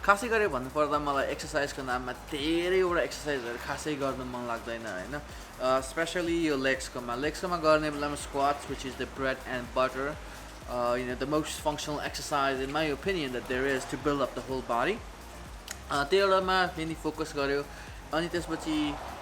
खासै गरे भन्नुपर्दा मलाई एक्सर्साइजको नाममा धेरैवटा एक्सर्साइजहरू खासै गर्न मन लाग्दैन हैन स्पेशली यो लेग्सकोमा गर्ने बेलामा squats which is the bread and butter the most functional exercise in my opinion that there is to build up the whole body त्यहीलामा mainly focus गर्यो अनि त्यसपछि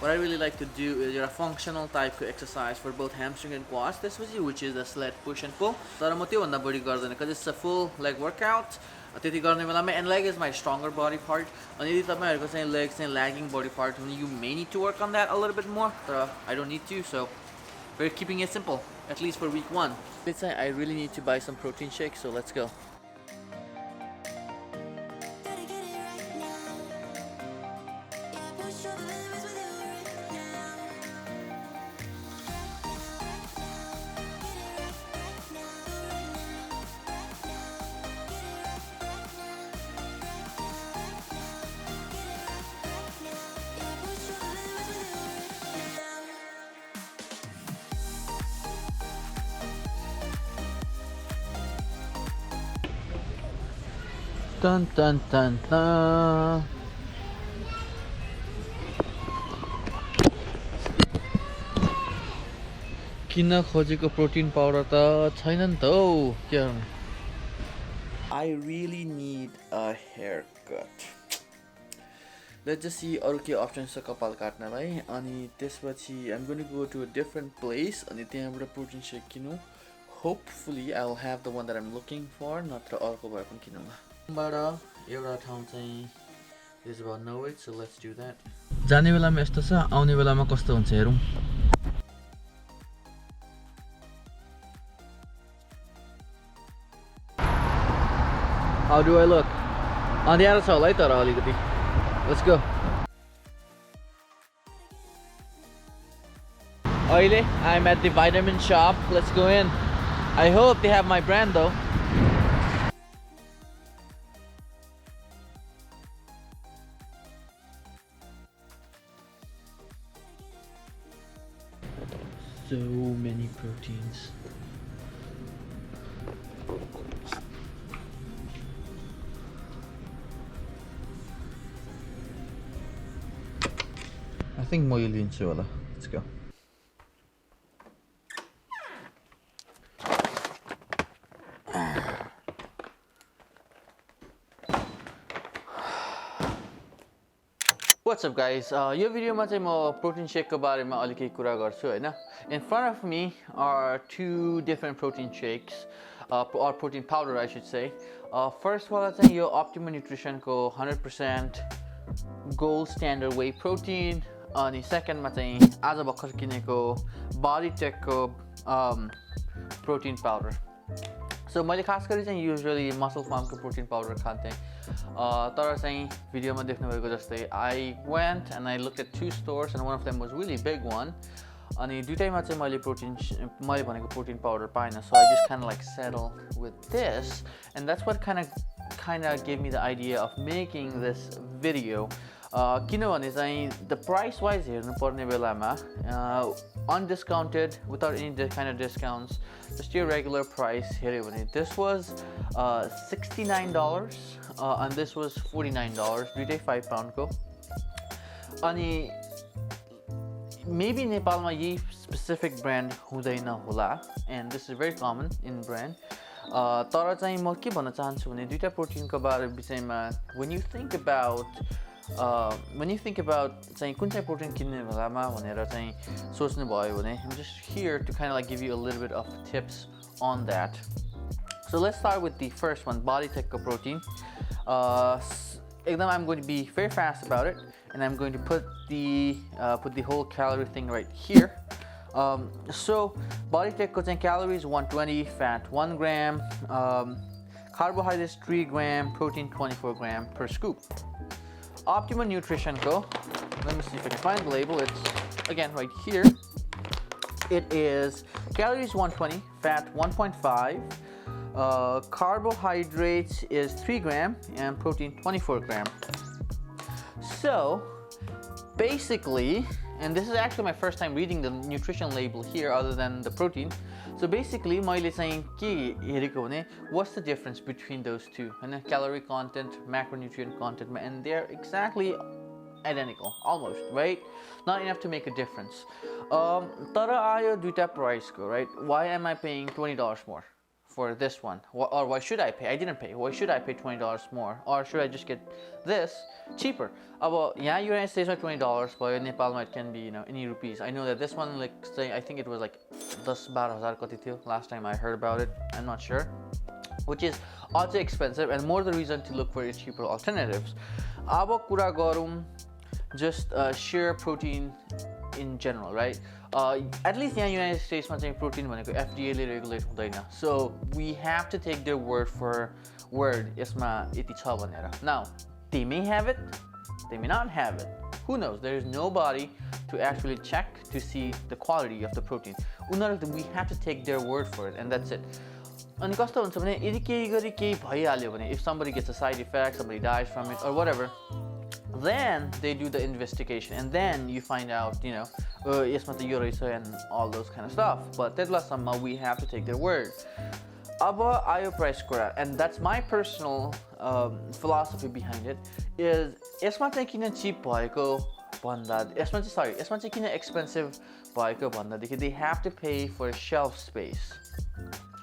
what I really like to do is a functional type of exercise for both hamstring and quads त्यसपछि which is the sled push and pull तर म त्यो भन्दा बढी गर्दैन because it's a full leg workout त्यति गर्ने बेलामा and leg is my stronger body part अनि यदि तपाईहरुको चाहिँ leg चाहिँ lagging body part भने you may need to work on that a little bit more तर I don't need to so we're keeping it simple at least for week 1 let's say I really need to buy some protein shakes so let's go Dun dun dun dun. किन खोजेको protein powder त छैन नि त हौ के I really need a haircut. Let's just see अरु के options छ कपाल काट्नलाई अनि त्यसपछि I'm going to go to a different place अनि त्यहाँबाट प्रोटिन शेक किन्नु hopefully I'll have the one that I'm looking for नत्र अर्को भए पनि किनौला बाट एउटा ठाउँ चाहिँ is about know it so let's do that जाने बेलामा यस्तो छ आउने बेलामा कस्तो हुन्छ हेरौं How do I look? अँध्यारो छ होला है तर अलिकति Let's go अहिले I'm at the vitamin shop let's go in I hope they have my brand though So many proteins. I think more lean soda. Let's go. What's up guys? यो भिडियोमा चाहिँ म प्रोटिन शेकको बारेमा अलि केही कुरा गर्छु हैन. In front of me are two different protein shakes or protein powder I should say. First वाला चाहिँ यो Optimum Nutrition को 100% gold standard whey protein अनि second मा चाहिँ आज भर्खर किनेको Bodytech को protein powder. So मैले खास गरी चाहिँ usually muscle farm को protein powder खान्थे तर चाहिँ भिडियोमा देख्नु भएको जस्तै I went and I looked at two stores and one of them was really big one अनि दुईटैमा चाहिँ मैले भनेको protein powder पाएन so I just kind of like settled with this and that's what kind of gave me the idea of making this video किनभने चाहिँ the price wise हेर्नु पर्ने बेलामा undiscounted without any kind of discounts just your regular price हेर्यो भने this was $69 and this was $49 दुईटै 5 pound को अनि maybe नेपालमा यही specific brand हुँदैन होला and this is very common in brand तर चाहिँ म के भन्न चाहन्छु भने दुईटा प्रोटिनको विषयमा when you think about चाहिँ कुन चाहिँ प्रोटिन किन्ने बेलामा भनेर चाहिँ सोच्नु भयो भने I'm just here to kind of like give you a little bit of tips on that. So let's start with the first one, Bodytech protein. I'm going to be very fast about it, and I'm going to put the whole calorie thing right here. So Bodytech calories 120, fat 1 gram, carbohydrates 3 gram, protein 24 gram per scoop. Optimum Nutrition Co. Let me see if I can find the label. It's again right here. It is calories 120, fat 1.5, carbohydrates is 3 gram, and protein 24 gram. So basically, And this is actually my first time reading the nutrition label here other than the protein. So basically, मैले चाहिँ के हेरेको भने what's the difference between those two? And calorie content, macronutrient content, and they're exactly identical, almost, right? Not enough to make a difference. तर आयो दुईटा price को, right? Why am I paying $20 more for this one? Or why should I pay? I didn't pay. Why should I pay $20 more? Or should I just get this cheaper? अब यहाँ United States में $20 भयो, नेपालमा it can be, you know, any rupees. I know that this one, like, say, I think it was like 10-12,000 कति थियो last time I heard about it. I'm not sure. Which is also expensive and more the reason to look for cheaper alternatives. अब कुरा गरौँ just sheer protein in general, right? At least in the United States, protein FDA ले regulate हुँदैन. So we have to take their word for word. यसमा यति छ भनेर. Now, they may have it, they may not have it. Who knows? There is nobody to actually check to see the quality of the protein. We have to take their word for it, and that's it. अनि कस्तो हुन्छ भने यदि केही गरी केही भइहाल्यो भने, if somebody gets a side effect, somebody dies from it or whatever, then they do the investigation and then you find out, you know, यसमा त यो रहेछ and all those kind of stuff. But त्यतिलासम्म we have to take their word. अब आयो price कुरा, and that's my personal philosophy behind it, is यसमा चाहिँ किन cheap भएको भन्दा यसमा चाहिँ किन expensive भएको भन्दादेखि they have to pay for shelf space.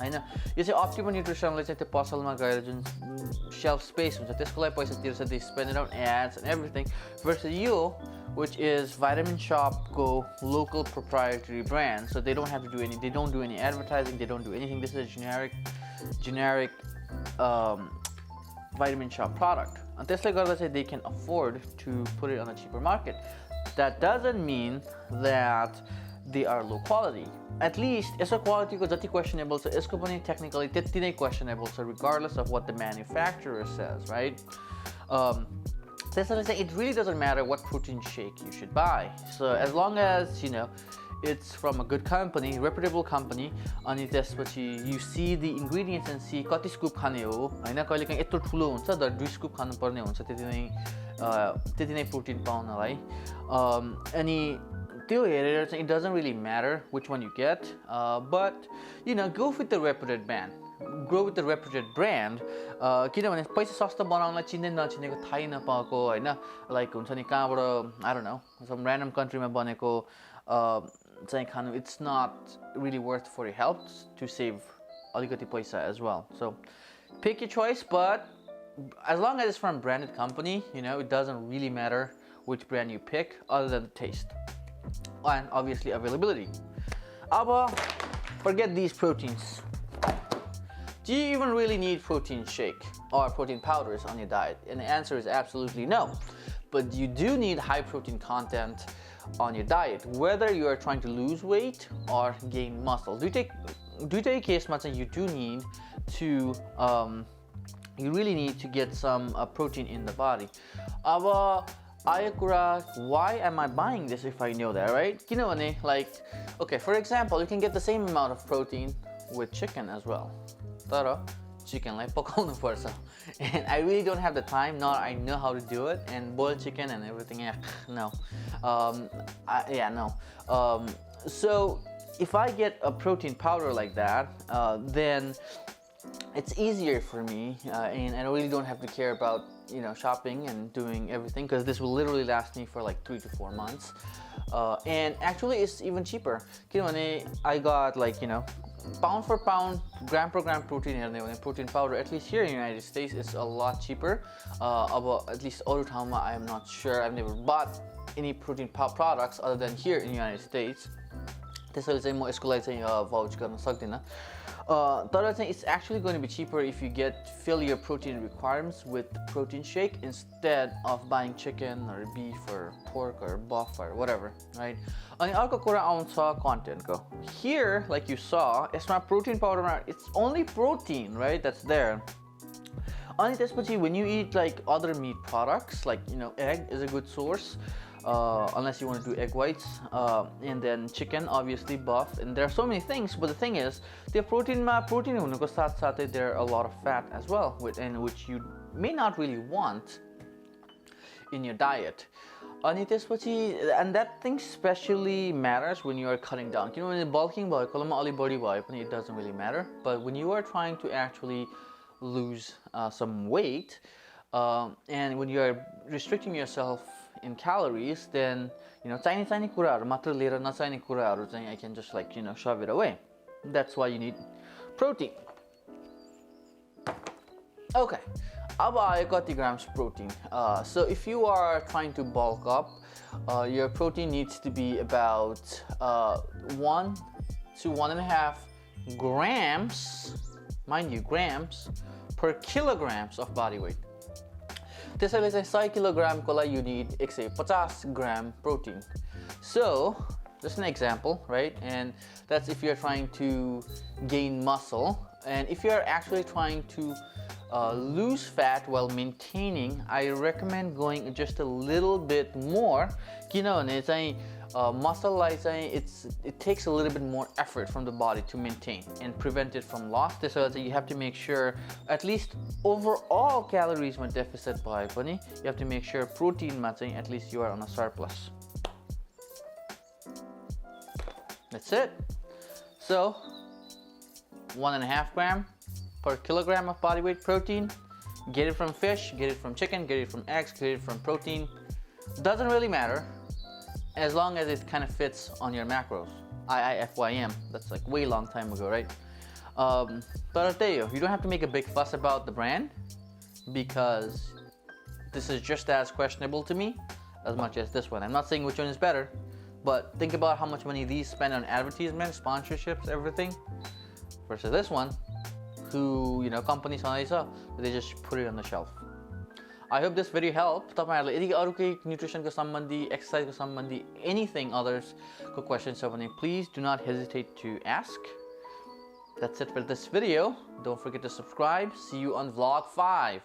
हैन, यो चाहिँ Optimum Nutritionले चाहिँ त्यो पसलमा गएर जुन shelf space हुन्छ त्यसको लागि पैसा तिर्छ, they spend it on ads and everything, versus you, which is Vitamin Shop Go local proprietary brand, so they don't have to do any, they don't do any advertising, they don't do anything. This is a generic Vitamin Shop product, and त्यसले गर्दा चाहिँ they can afford to put it on a cheaper market. That doesn't mean that they are low quality. At least यसको quality को जति questionable छ, यसको पनि technically त्यति नै questionable छ, regardless of what the manufacturer says, right? त्यसैले चाहिँ it really doesn't matter what protein shake you should buy. So as long as, you know, it's from a good company, reputable company, अनि त्यसपछि you see the ingredients and see कति scoop खाने हो, हैन, कहिलेकाहीँ यत्रो ठुलो हुन्छ तर 2 scoop खानुपर्ने हुन्छ त्यति नै protein पाउनलाई. अनि त्यो हेरेर चाहिँ it doesn't really matter which one you get, but you know, go with the reputed brand. Grow with the reputed brand. किनभने पैसा सस्तो बनाउनलाई चिन्ने नचिनेको थाहै नपाएको, हैन, like हुन्छ नि कहाँबाट, I don't know, some random countryमा बनेको चाहिँ खानु, it's not really worth for your health to save अलिकति पैसा as well. So pick your choice, but as long as it's from a branded company, you know, it doesn't really matter which brand you pick other than the taste and obviously availability. Aber forget these proteins. Do you even really need protein shake or protein powders on your diet? And the answer is absolutely no. But you do need high protein content on your diet, whether you are trying to lose weight or gain muscle. Do you take case you do need to you really need to get some protein in the body. Aber Ayakura, why am I buying this if I know that, right? Kinovane, like, okay, for example, you can get the same amount of protein with chicken as well. Tara, chicken like pakaunu parcha. And I really don't have the time, nor I know how to do it, and boiled chicken and everything, no. So if I get a protein powder like that, then it's easier for me, and I really don't have to care about, you know, shopping and doing everything, because this will literally last me for like 3 to 4 months. And actually it's even cheaper. I got, like, you know, pound for pound, gram per gram protein powder, at least here in the United States, is a lot cheaper. At least Orutama, I am not sure. I've never bought any protein products other than here in the United States. Vouch गर्न सक्दिनँ. तर चाहिँ it's actually going to be cheaper if you fill your protein requirements with protein shake instead of buying chicken or beef or pork or buff or whatever, right? अनि अर्को कुरा आउँछ content को. Here, like you saw, it's not protein powder, it's only protein, right? That's there. अनि त्यसपछि when you eat like other meat products, like, you know, egg is a good source. Unless you want to do egg whites, and then chicken, obviously, buff, and there are so many things. But the thing is, the protein हुनुको साथसाथै there are a lot of fat as well, which you may not really want in your diet. अनि त्यसपछि and that thing especially matters when you are cutting down. किनभने bulking भएकोमा अलि बढी भए पनि it doesn't really matter. But when you are trying to actually lose some weight and when you are restricting yourself in calories, then चाहिने चाहिने कुराहरू मात्र लिएर नचाहिने कुराहरू चाहिँ I can just like shove it away. That's why you need protein. Okay. अब आयो कति grams protein. So if you are trying to bulk up, your protein needs to be about 1 to 1.5 grams, mind you, grams per kilograms of body weight. त्यसैले चाहिँ 100 किलोग्रामको लागि you need 150 gram protein. So just an example, right? And that's if you're trying to gain muscle, and if you're actually trying to lose fat while maintaining, I recommend going just a little bit more. किनभने चाहिँ muscle लाई चाहिँ it takes a little bit more effort from the body to maintain and prevent it from loss. त्यसैले चाहिँ you have to make sure at least overall calories मा deficit भए पनि you have to make sure protein मा चाहिँ at least you are on a surplus. That's it. So 1.5 gram per kilogram of body weight protein. Get it from fish, get it from chicken, get it from eggs, get it from protein. Doesn't really matter as long as it kind of fits on your macros. IIFYM, that's like way long time ago, right? But I'll tell you, you don't have to make a big fuss about the brand because this is just as questionable to me as much as this one. I'm not saying which one is better, but think about how much money these spend on advertisements, sponsorships, everything, versus this one, who companies they just put it on the shelf. I hope this video helped. तपाईहरुले यदि अरु केही न्युट्रिसनको सम्बन्धी, एक्सरसाइजको सम्बन्धी, anything others को questions छ भने please do not hesitate to ask. That's it for this video. Don't forget to subscribe. See you on vlog 5.